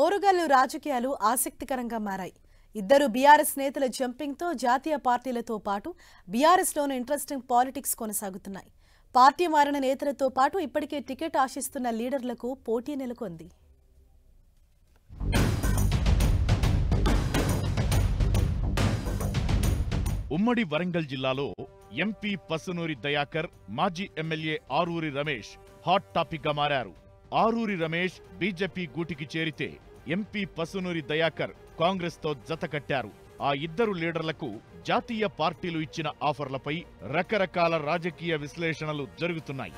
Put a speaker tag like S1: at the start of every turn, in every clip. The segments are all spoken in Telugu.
S1: ఓరుగల్లు రాజకీయాలు ఆసక్తికరంగా మారాయి. ఇద్దరు బీఆర్ఎస్ నేతల జంపింగ్తో జాతీయ పార్టీలతో పాటు బీఆర్ఎస్లోనూ ఇంట్రెస్టింగ్ పాలిటిక్స్ కొనసాగుతున్నాయి. పార్టీ మారిన నేతలతో పాటు ఇప్పటికే టికెట్ ఆశిస్తున్న లీడర్లకు పోటీ నెలకొంది.
S2: ఉమ్మడి వరంగల్ జిల్లాలో ఎంపీ పసునూరి దయాకర్, మాజీ MLA Aruri Ramesh hot topic గా మారారు. ఆరూరి రమేష్ బీజేపీ గూటికి చేరితే ఎంపీ పసునూరి దయాకర్ కాంగ్రెస్ తో జత కట్టారు. ఆ ఇద్దరు లీడర్లకు జాతీయ పార్టీలు ఇచ్చిన ఆఫర్లపై రకరకాల రాజకీయ విశ్లేషణలు జరుగుతున్నాయి.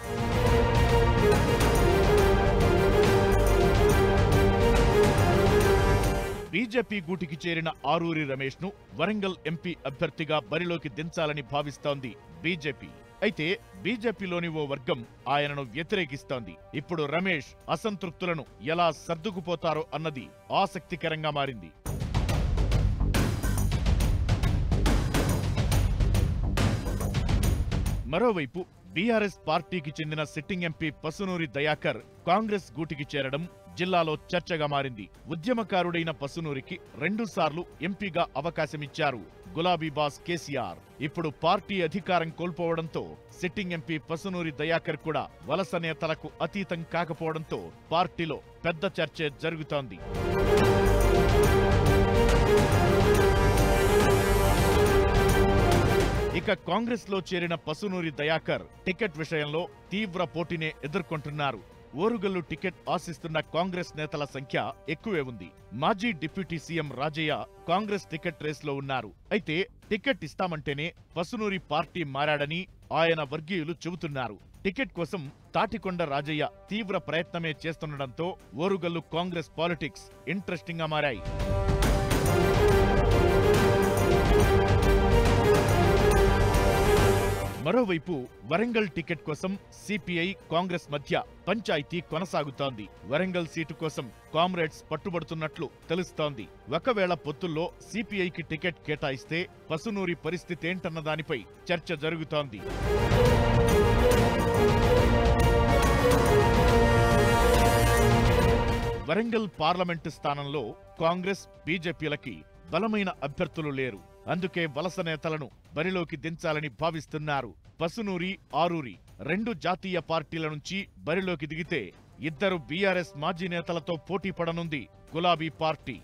S2: బీజేపీ గూటికి చేరిన ఆరూరి రమేష్ ను వరంగల్ ఎంపీ అభ్యర్థిగా బరిలోకి దించాలని భావిస్తోంది బీజేపీ. అయితే బీజేపీలోని ఓ వర్గం ఆయనను వ్యతిరేకిస్తోంది. ఇప్పుడు రమేష్ అసంతృప్తులను ఎలా సర్దుకుపోతారో అన్నది ఆసక్తికరంగా మారింది. మరోవైపు బీఆర్ఎస్ పార్టీకి చెందిన సిట్టింగ్ ఎంపీ పసునూరి దయాకర్ కాంగ్రెస్ గూటికి చేరడం జిల్లాలో చర్చగా మారింది. ఉద్యమకారుడైన పసునూరికి 2 సార్లు ఎంపీగా అవకాశమిచ్చారు గులాబీ బాస్ కేసీఆర్. ఇప్పుడు పార్టీ అధికారం కోల్పోవడంతో సిట్టింగ్ ఎంపీ పసునూరి దయాకర్ కూడా వలస నేతలకు అతీతం కాకపోవడంతో పార్టీలో పెద్ద చర్చే జరుగుతోంది. ఇక కాంగ్రెస్ లో చేరిన పసునూరి దయాకర్ టికెట్ విషయంలో తీవ్ర పోటీనే ఎదుర్కొంటున్నారు. ఓరుగల్లు టికెట్ ఆశిస్తున్న కాంగ్రెస్ నేతల సంఖ్య ఎక్కువే ఉంది. మాజీ deputy CM Rajaiah Congress ticket రేస్లో ఉన్నారు. అయితే టికెట్ ఇస్తామంటేనే పసునూరి పార్టీ మారాడని ఆయన వర్గీయులు చెబుతున్నారు. టికెట్ కోసం తాటికొండ రాజయ్య తీవ్ర ప్రయత్నమే చేస్తుండటంతో ఓరుగల్లు కాంగ్రెస్ పాలిటిక్స్ ఇంట్రెస్టింగ్ గా మారాయి. మరోవైపు వరంగల్ టికెట్ కోసం సిపిఐ, కాంగ్రెస్ మధ్య పంచాయతీ కొనసాగుతోంది. వరంగల్ సీటు కోసం కామ్రేడ్స్ పట్టుబడుతున్నట్లు తెలుస్తోంది. ఒకవేళ పొత్తుల్లో సిపిఐకి టికెట్ కేటాయిస్తే పసునూరి పరిస్థితేంటన్న దానిపై చర్చ జరుగుతోంది. వరంగల్ పార్లమెంటు స్థానంలో కాంగ్రెస్, బీజేపీలకి బలమైన అభ్యర్థులు లేరు. అందుకే వలస నేతలను బరిలోకి దించాలని భావిస్తున్నారు. పసునూరి, ఆరూరి 2 జాతీయ పార్టీల నుంచి బరిలోకి దిగితే ఇద్దరు బీఆర్ఎస్ మాజీ నేతలతో పోటీ పడనుంది గులాబీ పార్టీ.